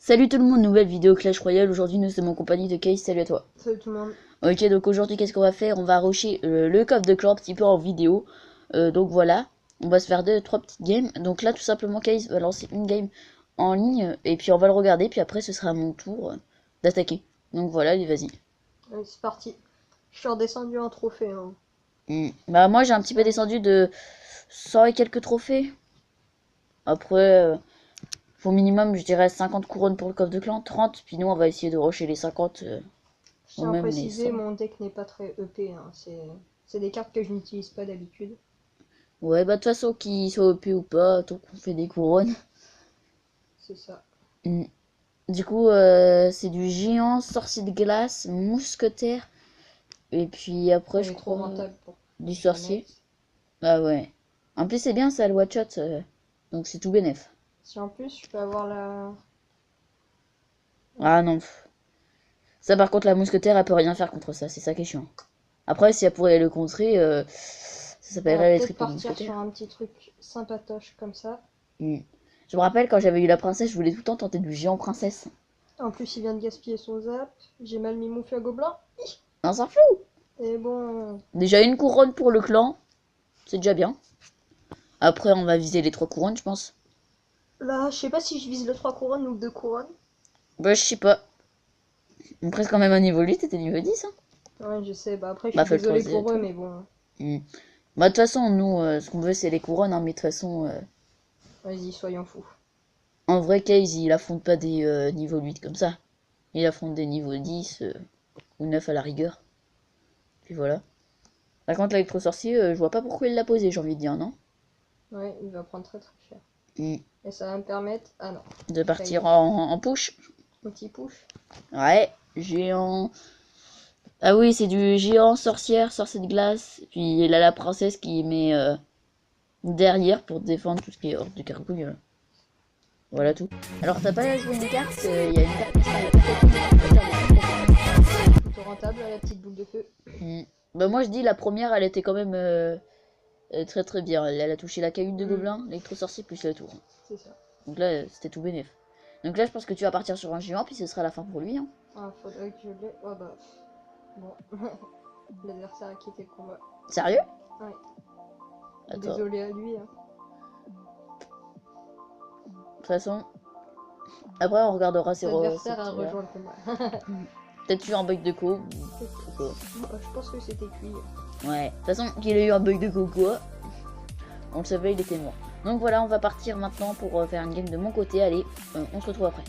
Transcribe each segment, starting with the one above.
Salut tout le monde, nouvelle vidéo Clash Royale. Aujourd'hui nous sommes en compagnie de Case, salut à toi. Salut tout le monde. Ok, donc aujourd'hui qu'est-ce qu'on va faire? On va rusher le coffre de clan un petit peu en vidéo. Donc voilà, on va se faire 2-3 petites games. Donc là tout simplement Case va lancer une game en ligne et puis on va le regarder. Puis après ce sera à mon tour d'attaquer. Donc voilà, allez vas-y. Allez, c'est parti. Je suis redescendu en trophée. Hein. Bah moi j'ai un petit peu descendu de 100 et quelques trophées. Après, au minimum je dirais 50 couronnes pour le coffre de clan, 30. Puis nous on va essayer de rusher les 50. Je tiens à Même les préciser, 100. mon deck n'est pas très EP. Hein. C'est des cartes que je n'utilise pas d'habitude. Ouais, bah de toute façon, qu'il soit OP ou pas, tant qu'on fait des couronnes. C'est ça. Mm. Du coup, c'est du géant, sorcier de glace, mousquetaire. Et puis après, Elle je est trop crois, rentable pour du la sorcier. mettre. Ah ouais. En plus, c'est bien ça, le one shot. Donc c'est tout bénef. Si en plus je peux avoir la... Ah non. Ça, par contre, la mousquetaire, elle peut rien faire contre ça. C'est ça qui est chiant. Après, si elle pourrait le contrer, ça On va s'appellerait les peut-être triples partir sur mousquetaires. un petit truc sympatoche comme ça. Mm. Je me rappelle quand j'avais eu la princesse, je voulais tout le temps tenter du géant princesse. En plus il vient de gaspiller son zap. J'ai mal mis mon feu à gobelin. On s'en fout. Et bon... Déjà une couronne pour le clan. C'est déjà bien. Après, on va viser les 3 couronnes, je pense. Là, je sais pas si je vise le 3 couronnes ou le 2 couronnes. Bah, je sais pas. On reste quand même à niveau 8, t'étais niveau 10, hein. Ouais, je sais. Bah après, je Bah, suis fais le désolé troisième pour eux, tour. mais bon... Bah, de toute façon, nous, ce qu'on veut, c'est les couronnes, hein, mais de toute façon, Vas-y, soyons fous. en vrai, Case, il affronte pas des niveaux 8 comme ça. Il affronte des niveaux 10 ou 9 à la rigueur. Puis voilà. Par contre, l'électro-sorcier, je vois pas pourquoi il l'a posé, j'ai envie de dire, non? Ouais, il va prendre très très cher. Mm. Et ça va me permettre... Ah non, De partir en push. un petit push. Ouais, géant. Ah oui, c'est du géant, sorcière, sorcier de glace. Puis il a la princesse qui met derrière pour défendre tout ce qui est hors du cargouille. Voilà tout. Alors t'as pas joué une carte, il y a une carte qui Plutôt rentable, la petite boule de feu. Bah moi je dis la première elle était quand même très très bien. Elle a touché la cahute de gobelin, l'électro-sorcier plus la tour. C'est ça. Donc là c'était tout bénef. Donc là je pense que tu vas partir sur un géant puis ce sera la fin pour lui. Hein. Ah, faudrait que je l'ai. Oh bah. Bon. L'adversaire a quitté le combat. Sérieux? Ouais. Attends. Désolé à lui. Hein. De toute façon, après on regardera ses L'adversaire a rejoint le combat. Peut-être eu un bug de co. Je pense que c'était cuit. Ouais, de toute façon, qu'il ait eu un bug de coco, on le savait, il était mort. Donc voilà, on va partir maintenant pour faire une game de mon côté. Allez, on se retrouve après.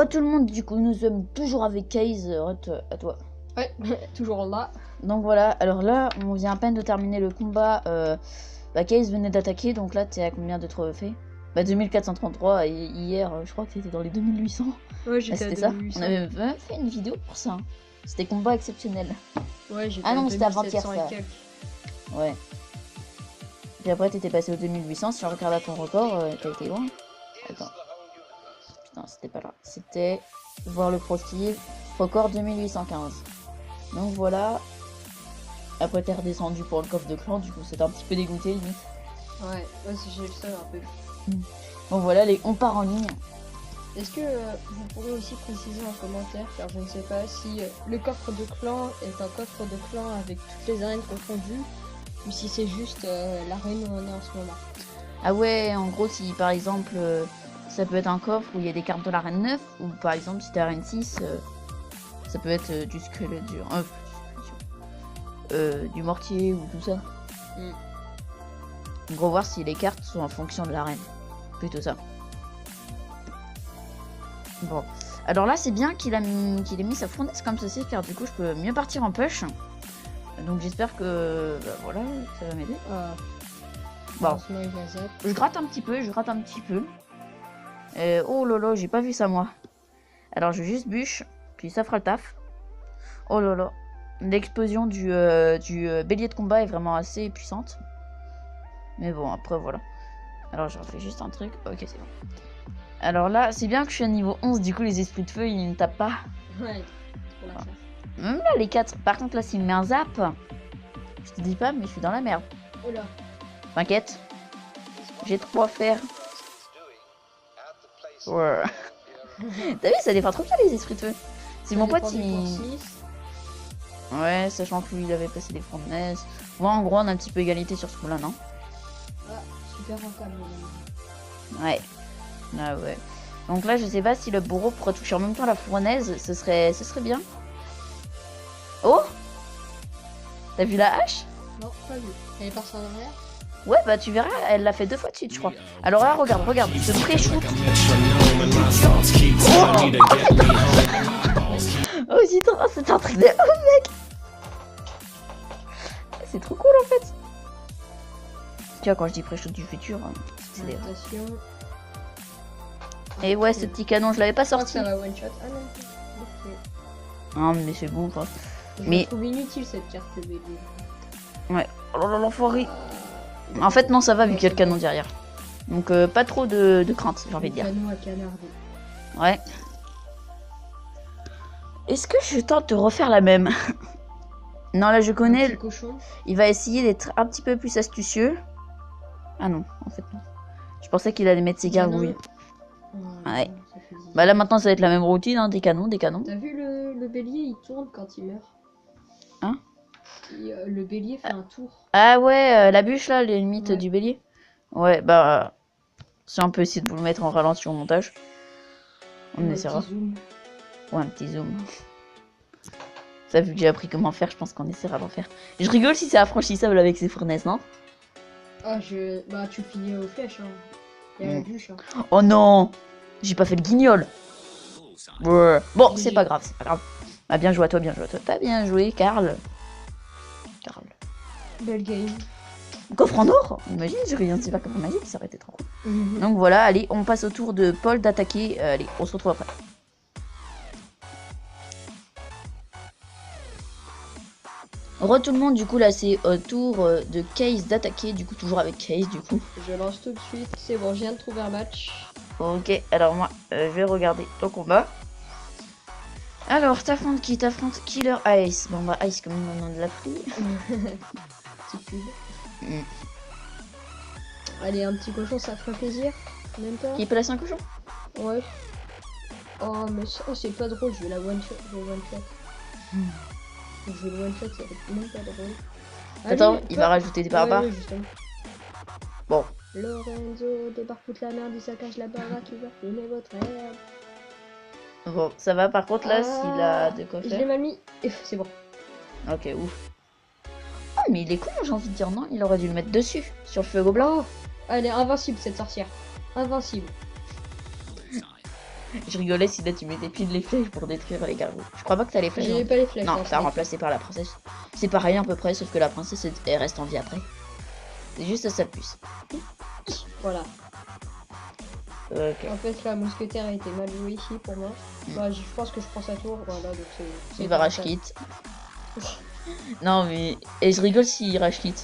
Tout le monde, du coup, nous sommes toujours avec Case. À toi. Ouais, toujours là. Donc voilà, alors là, on vient à peine de terminer le combat. Case venait d'attaquer, donc là, t'es à combien de trophées? 2433, et hier, je crois que c'était dans les 2800. Ouais, j'étais c'était à ça. 2800. On avait fait une vidéo pour ça. C'était combat exceptionnel. Ouais, j'étais Ah non, à c'était avant-hier 2700 ça. et quelques. Ouais. Puis après, t'étais passé aux 2800. Si on regarde à ton record, t'as été loin. Attends. Putain, c'était pas là. C'était voir le profil. Record 2815. Donc voilà. Après, t'es redescendu pour le coffre de clan. Du coup, c'était un petit peu dégoûté, limite. Ouais, j'ai le seul un peu. Donc voilà, on part en ligne. Est-ce que vous pourrez aussi préciser en commentaire, car je ne sais pas si le coffre de clan est un coffre de clan avec toutes les arènes confondues, ou si c'est juste l'arène où on est en ce moment. Ah ouais, en gros, si par exemple, ça peut être un coffre où il y a des cartes de l'arène 9, ou par exemple, si t'es arène 6, ça peut être du squelette dur. Du mortier ou tout ça. En gros, voir si les cartes sont en fonction de l'arène. Plutôt ça. Bon. Alors là, c'est bien qu'il ait mis sa fournaise comme ceci, car du coup, je peux mieux partir en push. Donc j'espère que... voilà, ça va m'aider. Bon. Je gratte un petit peu, oh là là, j'ai pas vu ça, moi. Alors, je vais juste bûche, puis ça fera le taf. Oh là là. L'explosion du bélier de combat est vraiment assez puissante. Mais bon, après, voilà. Alors, je refais juste un truc. Ok, c'est bon. Alors là, c'est bien que je suis à niveau 11, du coup, les esprits de feu, ils ne tapent pas. Ouais, voilà. Même là, les 4. Par contre, là, s'il me met un zap, je te dis pas, mais je suis dans la merde. Oh là. T'inquiète. J'ai 3 fers. Ouais. T'as vu, ça défend trop bien les esprits de feu. Si mon pote il. Ouais, sachant que lui il avait passé des fournaises. Moi en gros on a un petit peu égalité sur ce coup là, non? Ah, super rentable. Ouais. Ah ouais. Donc là je sais pas si le bourreau pourrait toucher en même temps la fournaise, ce serait bien. Oh! T'as vu la hache? Non, pas vu. Elle est partie en arrière? Ouais, bah tu verras, elle l'a fait 2 fois de suite, je crois. Alors là, regarde, ce pré-shoot. Oh, c'est un truc de ouf, mec. C'est trop cool en fait. Tu vois, quand je dis pré-shoot du futur, c'est des... Et ouais, ce petit canon, je l'avais pas sorti. Ça va one shot. Ah non. Ah, mais c'est bon, quoi. Je trouve inutile cette carte BD. Ouais. Oh là là, l'enfoiré. En fait, non, ça va vu qu'il y a le canon derrière. Donc, pas trop de crainte, j'ai envie de dire. Canon à canardé. Ouais. Est-ce que je tente de refaire la même? Non, là, je connais. Il va essayer d'être un petit peu plus astucieux. Ah non, en fait, non. Je pensais qu'il allait mettre ses gargouilles. Ouais. Bah là, maintenant, ça va être la même routine, hein, des canons. T'as vu le bélier, il tourne quand il meurt. Hein? Le bélier fait un tour. Ah ouais, la bûche là, les limites du bélier. Ouais, bah si on peut essayer de vous le mettre en ralenti au montage. On essaiera. Ouais, un petit zoom. Ça, vu que j'ai appris comment faire, je pense qu'on essaiera d'en faire. Je rigole si c'est affranchissable avec ces fournaises, non? Ah, bah tu finis aux flèches, hein. Il y a la bûche, hein. Oh non! J'ai pas fait le guignol. Ouais. Bon, c'est pas grave, c'est pas grave. Bah bien joué à toi, bien joué à toi. T'as bien joué, Karl. Belle game. Coffre en or. Imagine, j'ai rien dit pas comme magique, ça aurait été trop cool. Donc voilà, allez, on passe au tour de Paul d'attaquer. Allez, on se retrouve après. Re tout le monde, du coup là c'est au tour de Case d'attaquer, du coup toujours avec Case du coup. Je lance tout de suite, c'est bon, je viens de trouver un match. Ok, alors moi je vais regarder ton combat. Alors t'affrontes qui? T'affrontes Killer Ice. Bon bah Ice comme le nom de la fille. Petit cube. Allez, un petit cochon, ça ferait plaisir. Même pas. Qui place un cochon? Ouais. Oh mais c'est pas drôle, je vais la one shot. Je vais le one shot, ça va être même pas drôle. Attends, allez, il va rajouter des barbares. Ouais, bon. Lorenzo débarque toute la merde, il saccage la baraque, il va fumer votre rêve. Bon, ça va par contre là, s'il a de quoi faire. Je l'ai mal mis, c'est bon. Ok, ouf. Oh, mais il est con, j'ai envie de dire non, il aurait dû le mettre dessus, sur le feu gobelin. Oh, elle est invincible cette sorcière. Invincible. Je rigolais si là tu mettais pile les flèches pour détruire les gargots. Je crois pas que t'as les flèches. J'ai pas les flèches. Non, t'as remplacé par la princesse. C'est pareil à peu près, sauf que la princesse elle reste en vie après. C'est juste ça de plus. Voilà. Ok. En fait, la mousquetaire a été mal jouée ici pour moi. Bah, je pense que je prends sa tour. Voilà, donc c'est. Il va rage kit. Non, mais. Et je rigole s'il rage kit.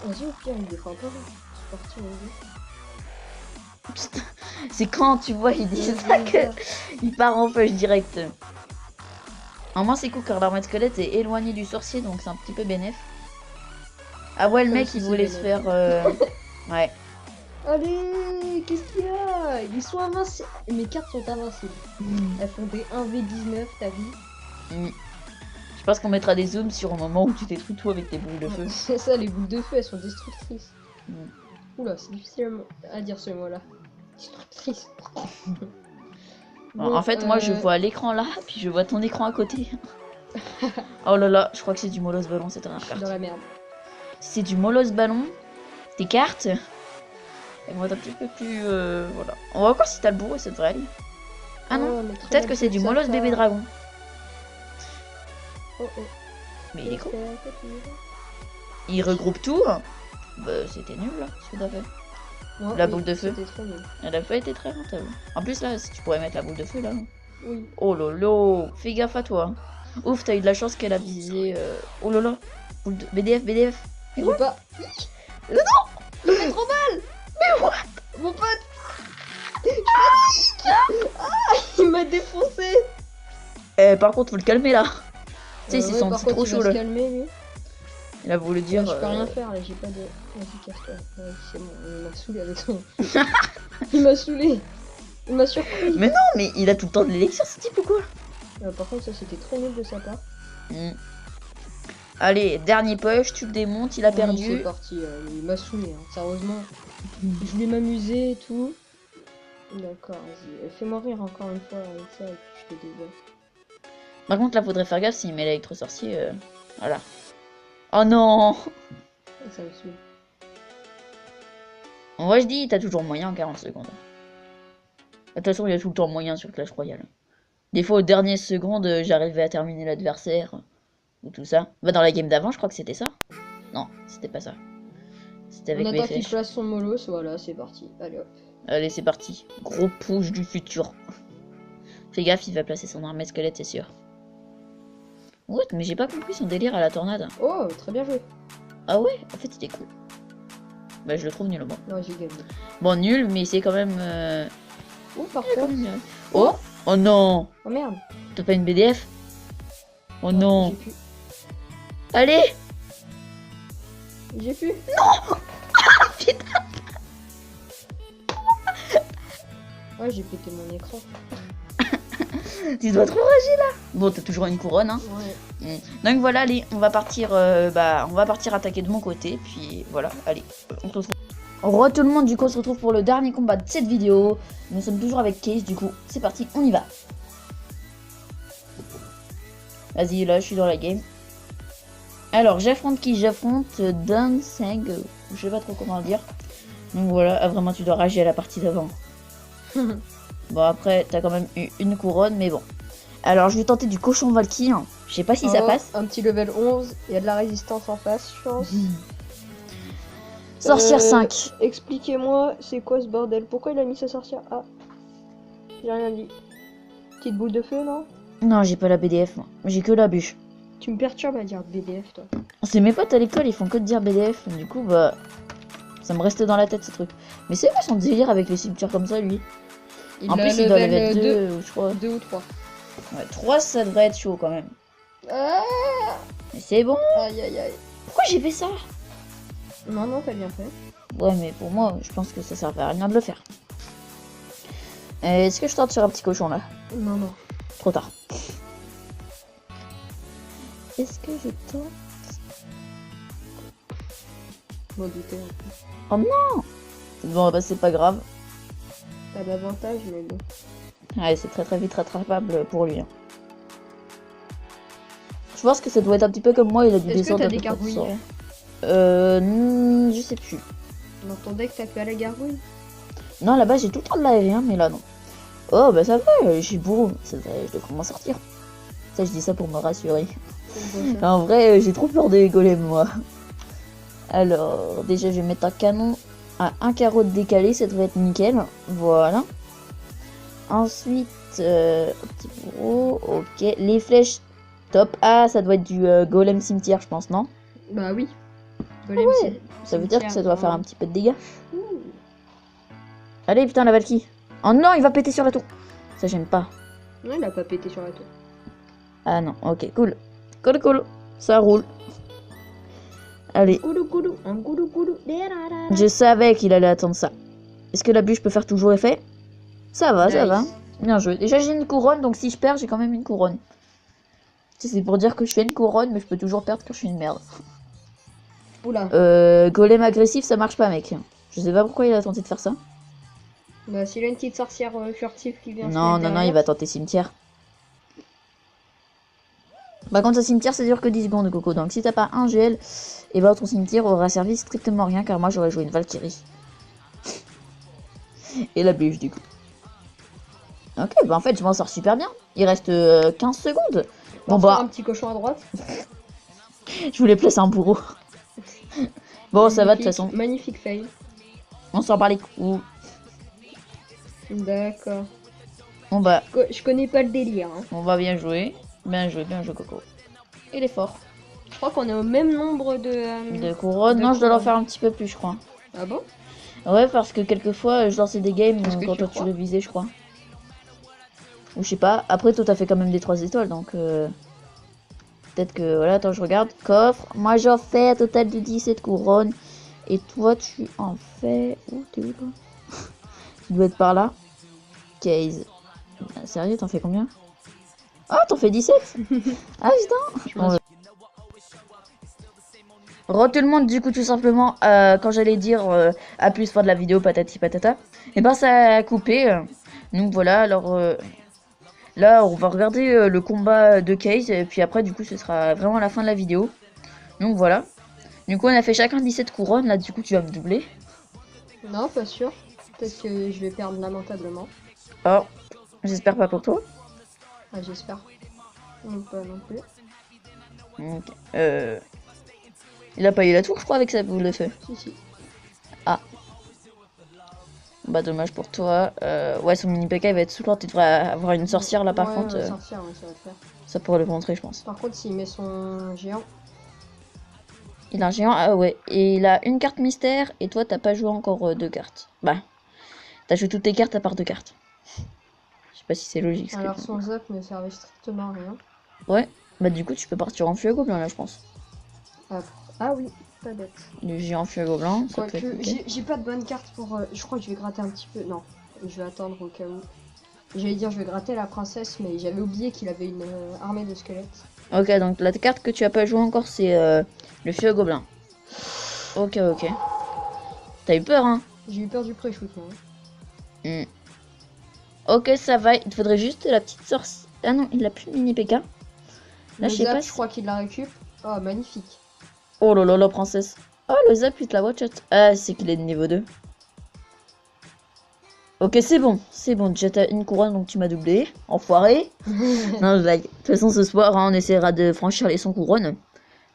Vas-y, au pire, il défend pas. C'est parti, Putain, c'est quand tu vois, il dit ça que. Il part en push direct. En moins, c'est cool car l'armée de squelette est éloignée du sorcier, donc c'est un petit peu bénéf. Ah ouais, le mec il voulait se faire. Ouais. Allez, qu'est-ce qu'il y a? Ils sont invincibles. Mes cartes sont invincibles. Elles font des 1v19, t'as vu? Je pense qu'on mettra des zooms sur un moment où tu détruis tout avec tes boules de feu. C'est ça, les boules de feu, elles sont destructrices. Oula, c'est difficile à dire ce mot-là. Destructrice. Bon, en fait, moi je vois l'écran là, puis je vois ton écran à côté. Oh là là, je crois que c'est du Molos Ballon cette dernière carte. Dans la merde. Si c'est du Molos Ballon, tes cartes, elles vont être un petit peu plus. Voilà. On va voir si t'as le bourreau, ça devrait aller. Ah non, peut-être que c'est du Molos Bébé Dragon. Mais il est con. Il regroupe tout. Bah, c'était nul là, ce que t'as fait. Non, la boule de feu. Elle a pas été très rentable. En plus là, si tu pourrais mettre la boule de feu là. Oui. Oh lolo, fais gaffe à toi. Ouf, t'as eu de la chance qu'elle a visé. Oh lolo, boule de... BDF. Mais quoi pas. Non, il fait trop mal. Mais what? Mon pote. Il m'a défoncé. Par contre, faut le calmer là. Tu sais, c'est son petit trop chaud là. Calmer, lui. Il a voulu dire. Je peux rien faire là, j'ai pas de. Vas-y, casse-toi. Ouais, c'est bon, il m'a saoulé avec son. Il m'a saoulé. Il m'a surpris. Mais non, mais il a tout le temps de l'élixir, ce type ou quoi? Par contre, ça c'était très nul de sa part. Allez, dernier push, tu le démontes, il a perdu. C'est parti, il m'a saoulé, hein. Sérieusement. Je voulais m'amuser et tout. D'accord, vas-y. Fais-moi rire encore une fois avec ça et puis je te dévoile. Par contre, là, faudrait faire gaffe s'il met l'électro-sorcier. Voilà. Oh non! Ça me saoule. Moi, je dis, t'as toujours moyen en 40 secondes. De toute façon, il y a tout le temps moyen sur Clash Royale. Des fois, aux dernières secondes, j'arrivais à terminer l'adversaire. Ou tout ça. Bah, dans la game d'avant, je crois que c'était ça. Non, c'était pas ça. C'était avec On mes attend qu'il flèches. place son molos, voilà, c'est parti. Allez hop. Allez, c'est parti. Gros push du futur. Fais gaffe, il va placer son armée squelette, c'est sûr. What? Mais j'ai pas compris son délire à la tornade. Oh, très bien joué. Ah ouais? En fait, c'était cool. Bah, je le trouve nul, bon. Ouais, j'ai gagné. Bon, nul, mais c'est quand même... Oh, par contre. Oh! Oh non! Oh merde. T'as pas une BDF? Oh non! J'ai pu. Allez! J'ai pu. Non! Putain! Ouais, j'ai pété mon écran. Tu dois trop rager là! Bon, t'as toujours une couronne, hein? Ouais. Donc voilà, allez, on va partir attaquer de mon côté, puis voilà, allez, on se retrouve. Re tout le monde, du coup, on se retrouve pour le dernier combat de cette vidéo. Nous sommes toujours avec Case, du coup, c'est parti, on y va. Vas-y, là, je suis dans la game. Alors, j'affronte qui? J'affronte Danseng, je sais pas trop comment le dire. Donc voilà, vraiment, tu dois rager à la partie d'avant. Bon, après, t'as quand même eu une couronne, mais bon. Alors, je vais tenter du cochon Valkyrie. Je sais pas si ça passe. Un petit level 11, il y a de la résistance en face, je pense. Sorcière 5. Expliquez-moi, c'est quoi ce bordel? Pourquoi il a mis sa sorcière? Ah, j'ai rien dit. Petite boule de feu, non? Non, j'ai pas la BDF, moi. J'ai que la bûche. Tu me perturbes à dire BDF, toi. C'est mes potes à l'école, ils font que de dire BDF. Du coup, bah... ça me reste dans la tête, ce truc. Mais c'est quoi son délire avec les cimetières comme ça, lui? En plus, il doit level 2, je crois. 2 ou 3. Ouais, 3, ça devrait être chaud, quand même. Ah, Mais c'est bon. aïe, aïe, aïe. Pourquoi j'ai fait ça? Non, non, t'as bien fait. Ouais, mais pour moi, je pense que ça servait à rien de le faire. Est-ce que je tente sur un petit cochon, là? Non, non. Trop tard. Est-ce que je tente? Je m'en doutais. Oh non! Bon, bah c'est pas grave. T'as l'avantage, mais bon. Ouais, c'est très vite rattrapable pour lui. Hein. Je pense que ça doit être un petit peu comme moi, il a dû descendre. Est-ce que t'as des gargouilles? Je sais plus. Dans ton deck, t'as que à la gargouille? Non, là-bas j'ai tout le temps de l'aérien, mais là non. Oh, bah ça va, je suis bourreau. Je devrais m'en sortir. Ça, je dis ça pour me rassurer. En vrai, j'ai trop peur des golems, moi. Alors, déjà, je vais mettre un canon à un carreau de décalé, ça devrait être nickel. Voilà. Ensuite, petit bourreau, ok. Les flèches, top. Ah, ça doit être du golem cimetière, je pense, non? Bah oui. Ouais. Ça veut dire que ça doit faire un petit peu de dégâts. Allez, putain, la Valkyrie. Oh non, il va péter sur la tour. Ça, j'aime pas. Non, il a pas pété sur la tour. Ah non, ok, cool. Cool. Ça roule. Allez. Je savais qu'il allait attendre ça. Est-ce que la bûche peut faire toujours effet? Ça va, ça va. Bien joué. Déjà, j'ai une couronne, donc si je perds, j'ai quand même une couronne. C'est pour dire que je fais une couronne, mais je peux toujours perdre quand je suis une merde. Oula. Golem agressif, ça marche pas, mec. Je sais pas pourquoi il a tenté de faire ça. Bah, s'il a une petite sorcière furtive qui vient. Non, il va tenter cimetière. Par contre, ce cimetière, ça dure que 10 secondes, Coco. Donc, si t'as pas un GL, et ben ton cimetière aura servi strictement rien, car moi, j'aurais joué une Valkyrie. Et la bûche, du coup. Ok, bah en fait, je m'en sors super bien. Il reste 15 secondes. Bon, bah. Un petit cochon à droite. Je voulais placer un bourreau. Bon, ça va de toute façon. Magnifique fail. On s'en bat les coups. D'accord. Bon, bah. Je connais pas le délire. Hein. On va bien jouer. Bien joué, Coco. Il est fort. Je crois qu'on est au même nombre de couronnes. Non, je dois en faire un petit peu plus, je crois. Ah bon? Ouais, parce que quelquefois, je lançais des games quand toi tu le visais, je crois. Ou je sais pas. Après, toi, t'as fait quand même des 3 étoiles, donc... Peut-être que... Voilà, attends, je regarde. Coffre. Moi, j'en fais un total de 17 couronnes. Et toi, tu en fais... Où t'es où, toi? Tu dois être par là. Case. Ah, sérieux, t'en fais combien? Ah, t'en fais 17. Ah putain. Bon, tout le monde, du coup, tout simplement, quand j'allais dire à plus fin de la vidéo, patati patata, et ben ça a coupé. Donc voilà, alors là, on va regarder le combat de Case, et puis après, du coup, ce sera vraiment la fin de la vidéo. Donc voilà. Du coup, on a fait chacun 17 couronnes, là, du coup, tu vas me doubler. Non, pas sûr. Peut-être que je vais perdre lamentablement. Oh, j'espère pas pour toi. Ah, j'espère. Non, pas non plus. Donc, il a pas eu la tour, je crois, avec ça, vous le fait. Si. Ah. Bah, dommage pour toi. Ouais, son mini PK, il va être saoulant. Tu devrais avoir une sorcière, là, par contre. Sorcière, ouais, ça va le faire. Ça pourrait le montrer, je pense. Par contre, s'il met son géant... Il a un géant, ah ouais. Et il a une carte mystère, et toi, t'as pas joué encore 2 cartes. Bah, t'as joué toutes tes cartes à part 2 cartes. Je sais pas si c'est logique. Alors, son zap ne servait strictement à rien. Ouais, bah du coup, tu peux partir en feu gobelin, là, je pense. Ah oui, pas bête. Le géant feu gobelin, ça peut être ok. J'ai pas de bonne carte pour... je crois que je vais gratter un petit peu. Non, je vais attendre au cas où. J'allais dire je vais gratter la princesse, mais j'avais oublié qu'il avait une armée de squelettes. Ok, donc la carte que tu as pas joué encore, c'est le feu gobelin. Ok. T'as eu peur, hein? J'ai eu peur du pré-shoot, moi. Ok, ça va. Il te faudrait juste la petite sorcière. Ah non, il a plus de mini PK. Là, Le je sais zap, pas je crois qu'il la récup. Oh, magnifique. Oh là là, la princesse. Oh, le zap, il te la watch out. Ah, c'est qu'il est de niveau 2. Ok, c'est bon. Déjà, t'as une couronne, donc tu m'as doublé. Enfoiré. Non, je blague. De toute façon, ce soir, hein, on essaiera de franchir les 100 couronnes.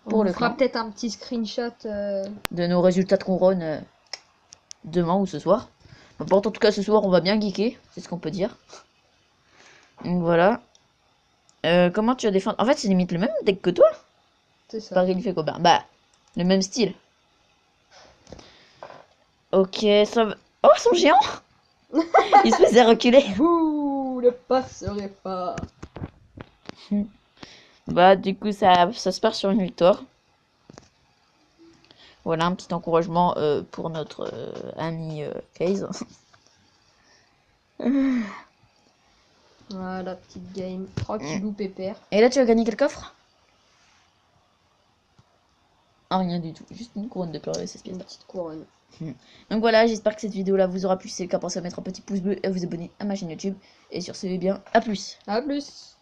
On fera peut-être un petit screenshot de nos résultats de couronne demain ou ce soir. Bon, en tout cas, ce soir, on va bien geeker. C'est ce qu'on peut dire. Donc voilà. Comment tu vas défendre? En fait, c'est limite le même deck que toi. C'est ça. Paris fait copain. Bah, le même style. Ok, ça va. Oh, son géant. Il se faisait reculer. Ouh, le passerait pas. Bah, du coup, ça se part sur une victoire. Voilà, un petit encouragement pour notre ami Case. Voilà, petite game. Tranquillou, pépère. Et là, tu as gagné quel coffre? Ah, rien du tout. Juste une couronne de pleurer, c'est Une petite couronne. Donc voilà, j'espère que cette vidéo là vous aura plu. Si c'est le cas, pensez à mettre un petit pouce bleu et à vous abonner à ma chaîne YouTube. Et sur ce, eh bien, à plus. À plus.